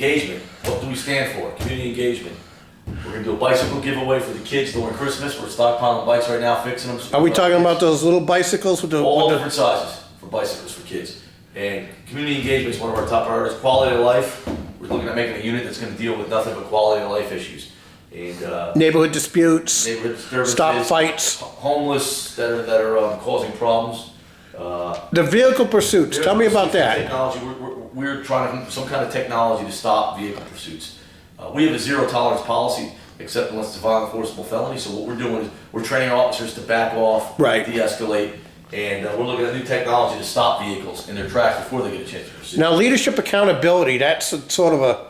engagement. What do we stand for? Community engagement. We're gonna do a bicycle giveaway for the kids during Christmas. We're stockpiling bikes right now, fixing them. Are we talking about those little bicycles with the... All different sizes for bicycles for kids. And community engagement is one of our top priorities. Quality of life. We're looking at making a unit that's gonna deal with nothing but quality of life issues. And neighborhood disputes, neighborhood disturbances, stop fights, homeless that are causing problems. the vehicle pursuits. Tell me about that. Technology. We're trying to some kind of technology to stop vehicle pursuits. We have a zero tolerance policy, except unless it's a violent, enforceable felony. So what we're doing is we're training our officers to back off, Right. de-escalate, and we're looking at new technology to stop vehicles in their tracks before they get a chance to pursue. Now, leadership accountability, that's sort of a...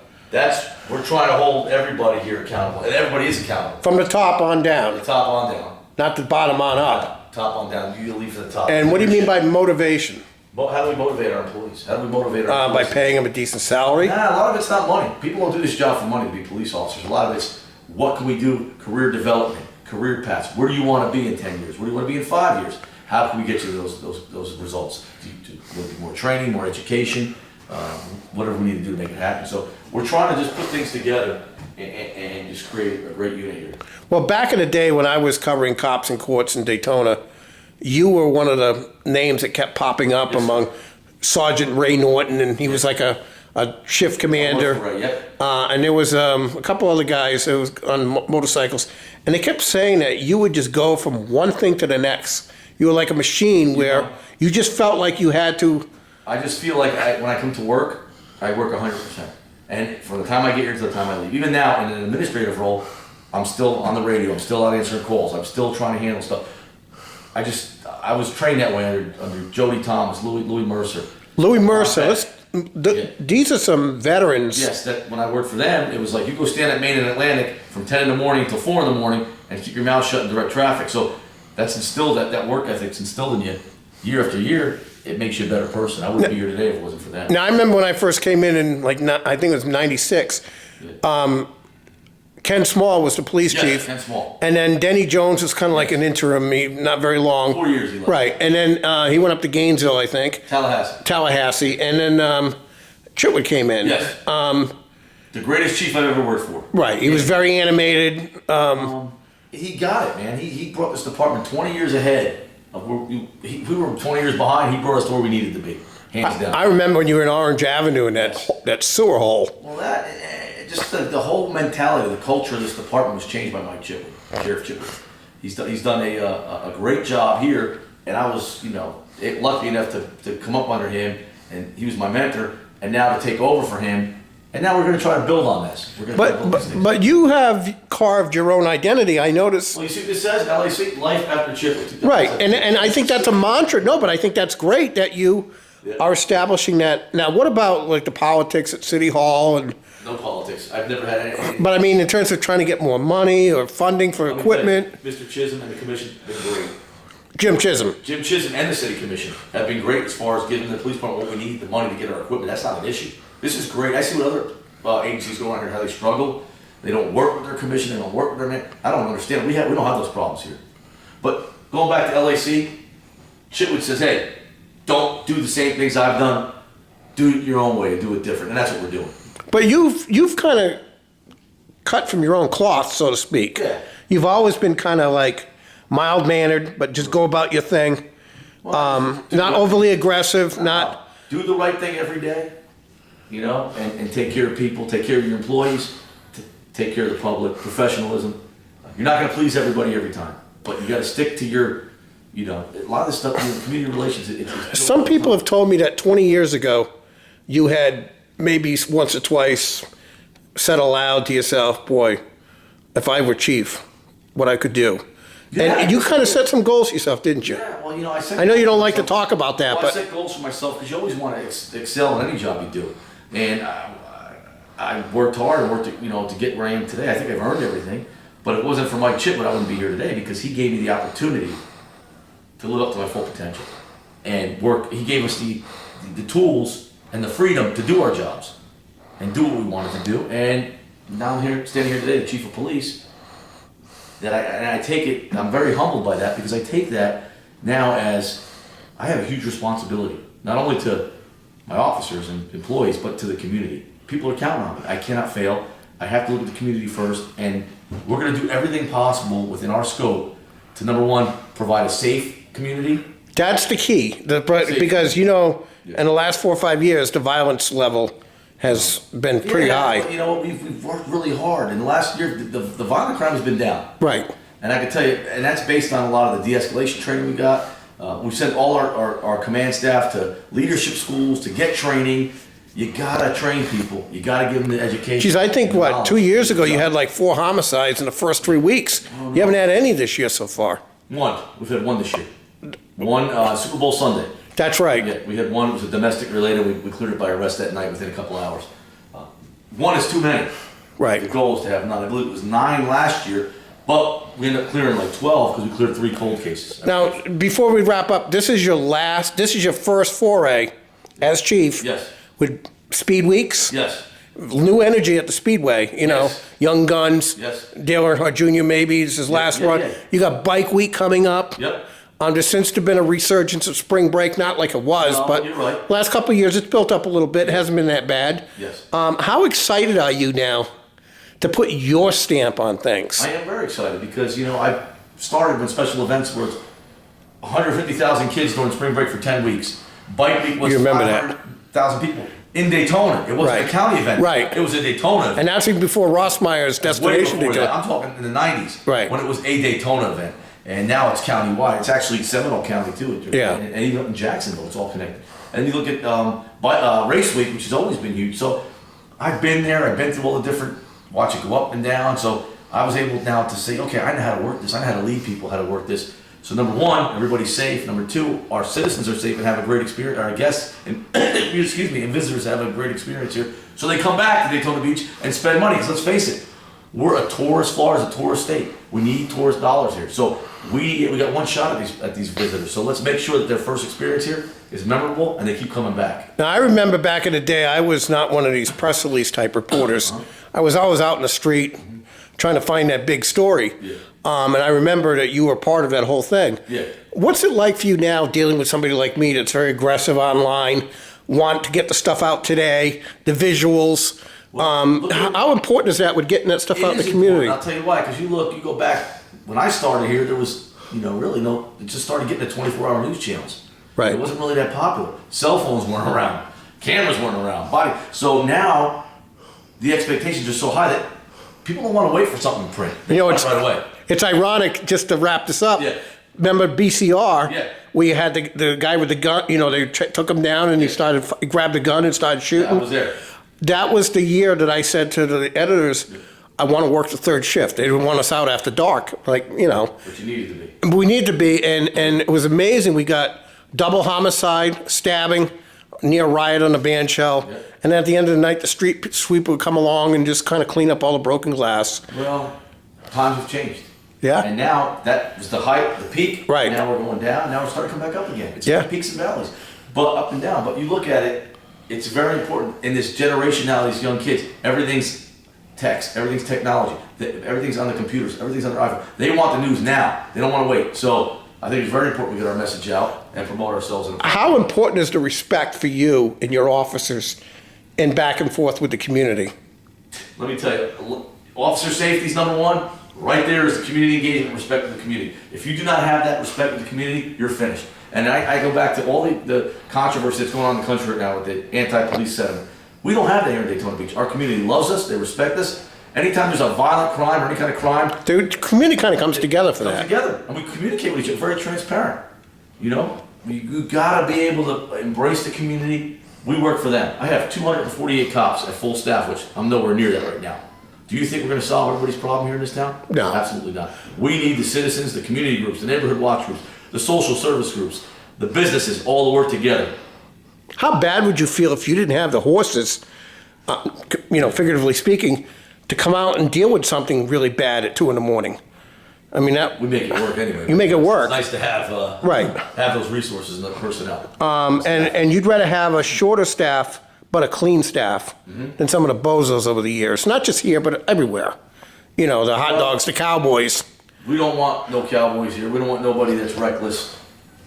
We're trying to hold everybody here accountable, and everybody is accountable. From the top on From the down, top on down. not the bottom on up. Top on down. You leave from the top. And what do you mean by motivation? How do we motivate our employees? How do we motivate our By employees? paying them a decent salary? Nah, a lot of it's not money. People don't do this job for money to be police officers. A lot of it's what can we do? Career development, career paths. Where do you want to be in 10 years? Where do you want to be in 5 years? How can we get you those results? Do more training, more education, whatever we need to do to make it happen. So we're trying to just put things together and just create a great unit here. Well, back in the day when I was covering cops in courts in Daytona, you were one of the names that kept popping up among Sergeant Ray Norton, and he was like a shift commander. Right, yep. And there was a couple other guys that was on motorcycles, and they kept saying that you would just go from one thing to the next. You were like a machine where you just felt like you had to. I just feel like when I come to work, I work 100%. And from the time I get here to the time I leave, even now in an administrative role, I'm still on the radio, I'm still out answering calls, I'm still trying to handle stuff. I was trained that way under Jody Thomas, Louis Mercer. Louis Mercer, these are some veterans. Yes, that when I worked for them, it was like you go stand at Main and Atlantic from 10 in the morning till 4 in the morning and keep your mouth shut and direct traffic. So that's instilled, that work ethic's instilled in you year after year. It makes you a better person. I wouldn't be here today if it wasn't for them. Now, I remember when I first came in I think it was 96, Ken Small was the police chief. Yes, Ken Small. And then Denny Jones was kind of like an interim, not very long. 4 years he left. Right, and then he went up to Gainesville, I think. Tallahassee. And then Chitwood came in. Yes. The greatest chief I've ever worked for. Right, he was very animated. He got it, man. He brought this department 20 years ahead. Of where we were 20 years behind. He brought us to where we needed to be, hands down. I remember when you were in Orange Avenue in that sewer hole. Well, just the whole mentality, the culture of this department was changed by Mike Chitwood, Sheriff Chitwood. He's done a great job here, and I was lucky enough to come up under him, and he was my mentor, and now to take over for him. And now we're going to try to build on this. But you have carved your own identity. I noticed. Well, you see what this says? LAC, life after Chitwood. Right, and I think that's a mantra. No, but I think that's great that you are establishing that. Now, what about like the politics at City Hall and? No politics. I've never had any. But I mean, in terms of trying to get more money or funding for equipment. Mr. Chisholm and the commission have been great. Jim Chisholm and the city commission have been great as far as giving the police department what we need, the money to get our equipment. That's not an issue. This is great. I see what other agencies go on here, how they struggle. They don't work with their commission. They don't work with their man. I don't understand. We don't have those problems here. But going back to LAC, Chitwood says, hey, don't do the same things I've done. Do it your own way. Do it different. And that's what we're doing. But you've kind of cut from your own cloth, so to speak. Yeah. You've always been kind of like mild-mannered, but just go about your thing. Not overly aggressive, not... Do the right thing every day, and take care of people, take care of your employees, take care of the public, professionalism. You're not going to please everybody every time, but you got to stick to your, a lot of this stuff, community relations. Some people have told me that 20 years ago, you had maybe once or twice said aloud to yourself, boy, if I were chief, what I could do. Yeah, and you kind of set some goals for yourself, didn't you? Yeah, well, I know you don't like to talk about that, but I set goals for myself because you always want to excel in any job you do. And I worked hard and worked, to get where I am today. I think I've earned everything. But if it wasn't for Mike Chitwood, I wouldn't be here today because he gave me the opportunity to live up to my full potential and work. He gave us the tools and the freedom to do our jobs and do what we wanted to do. And now I'm here, standing here today, the chief of police. I take it, I'm very humbled by that because I take that now as I have a huge responsibility, not only to my officers and employees, but to the community. people are counting on me. I cannot fail. I have to look at the community first, and we're going to do everything possible within our scope to, number one, provide a safe community. That's the key, because, you know, in the last 4 or 5 years, the violence level has been pretty high. You know, we've worked really hard. In the last year, the violent crime has been down. Right. And I can tell you, and that's based on a lot of the de-escalation training we got. We've sent all our command staff to leadership schools to get training. You gotta train people. You gotta give them the education. Geez, I think, 2 years ago, you had like 4 homicides in the first 3 weeks. You haven't had any this year so far. One. We've had one this year. One Super Bowl Sunday. That's right. Yeah, we had one. It was a domestic related. We cleared it by arrest that night within a couple hours. One is too many. Right. The goal is to have 9. I believe it was 9 last year, but we ended up clearing like 12 because we cleared 3 cold cases. Now, before we wrap up, this is your first foray as chief. Yes. With Speed Weeks. Yes. New energy at the Speedway, you know, Yes. Young Guns. Yes. Dale Earnhardt Jr. maybe is his last yeah, run. yeah. You got Bike Week coming up. Yep. There's since been a resurgence of spring break, not like it was, No, but you're right. last couple of years it's built up a little bit. It hasn't been that bad. Yes. How excited are you now to put your stamp on things? I am very excited because, you know, I started when special events were 150,000 kids during spring break for 10 weeks. Bike Week was You remember that. 500,000 people in Daytona. It wasn't Right. a county event. Right. It was a Daytona event. And that's even before Rossmeyer's Way destination before that. Daytona. I'm talking in the 90s. Right. When it was a Daytona event. And now it's county-wide. It's actually Seminole County, too. Yeah. And even up in Jacksonville, it's all connected. And you look at Race Week, which has always been huge. So I've been there. I've been through all the different, watch it go up and down. So I was able now to say, okay, I know how to work this. I know how to lead people, how to work this. So number one, everybody's safe. Number two, our citizens are safe and have a great experience. Our guests and excuse me, and visitors have a great experience here. So they come back to Daytona Beach and spend money. Because let's face it, we're a tourist. Florida's a tourist state. We need tourist dollars here. So we got one shot at these visitors. So let's make sure that their first experience here is memorable and they keep coming back. Now, I remember back in the day, I was not one of these press release type reporters. I was always out in the street trying to find that big story. Yeah. And I remember that you were part of that whole thing. Yeah. What's it like for you now dealing with somebody like me that's very aggressive online, want to get the stuff out today, the visuals? How important is that with getting that stuff out in the community? I'll tell you why, because you go back, when I started here, there was, really it just started getting the 24-hour news channels. Right. It wasn't really that popular. Cell phones weren't around. Cameras weren't around. So now, the expectations are so high that people don't want to wait for something to print. They want it right away. It's ironic, just to wrap this up. Yeah. Remember BCR? Yeah. We had the guy with the gun, they took him down and he grabbed the gun and started shooting. I was there. That was the year that I said to the editors, I want to work the third shift. They didn't want us out after dark, But you needed to be. We need to be, and it was amazing. We got double homicide, stabbing, near riot on the band shell. Yeah. And at the end of the night, the street sweeper would come along and just kind of clean up all the broken glass. Well, times have changed. Yeah. And now that was the height, the peak. Right. Now we're going down. Now we're starting to come back up again. It's Yeah. peaks and valleys, but up and down. But you look at it, it's very important in this generation now. These young kids, everything's text, everything's technology, everything's on the computers, everything's on their iPhone. They want the news now. They don't want to wait. So I think it's very important we get our message out and promote ourselves. How important is the respect for you and your officers and back and forth with the community? Let me tell you, officer safety is number one. Right there is the community engagement, respect for the community. If you do not have that respect for the community, you're finished. And I go back to all the controversy that's going on in the country right now with the anti-police sentiment. We don't have that here in Daytona Beach. Our community loves us. They respect us. Anytime there's a violent crime or any kind of crime, The community kind of comes together for come that. together and we communicate with each other. Very transparent. You gotta be able to embrace the community. We work for them. I have 248 cops at full staff, which I'm nowhere near that right now. Do you think we're gonna solve everybody's problem here in this town? No. Absolutely not. We need the citizens, the community groups, the neighborhood watch groups, the social service groups, the businesses, all to work together. How bad would you feel if you didn't have the horses, figuratively speaking, to come out and deal with something really bad at 2 a.m? I mean, We make it work anyway. You make it work. It's nice to have Right. have those resources and the personnel. And you'd rather have a shorter staff, but a clean staff, than some of the bozos over the years. Not just here, but everywhere. The hot dogs, the cowboys. We don't want no cowboys here. We don't want nobody that's reckless.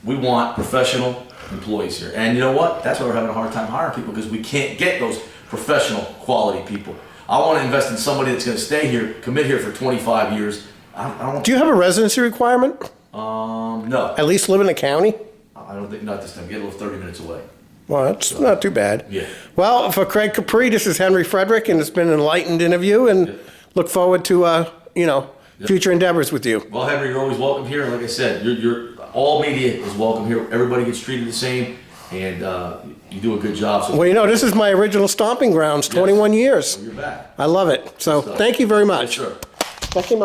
We want professional employees here. And you know what? That's why we're having a hard time hiring people, because we can't get those. professional, quality people. I want to invest in somebody that's going to stay here, commit here for 25 years. I don't. Do you have a residency requirement? No. At least live in the county? I don't think, not this time. Get a little 30 minutes away. Well, that's not too bad. Yeah. Well, for Craig Capri, this is Henry Frederick, and it's been an enlightened interview, and look forward to, future endeavors with you. Well, Henry, you're always welcome here. And like I said, you're all media is welcome here. Everybody gets treated the same, and you do a good job. So Well, this is my original stomping grounds, 21 years. you're back. I love it. So thank you very much. Yes, sir. That came out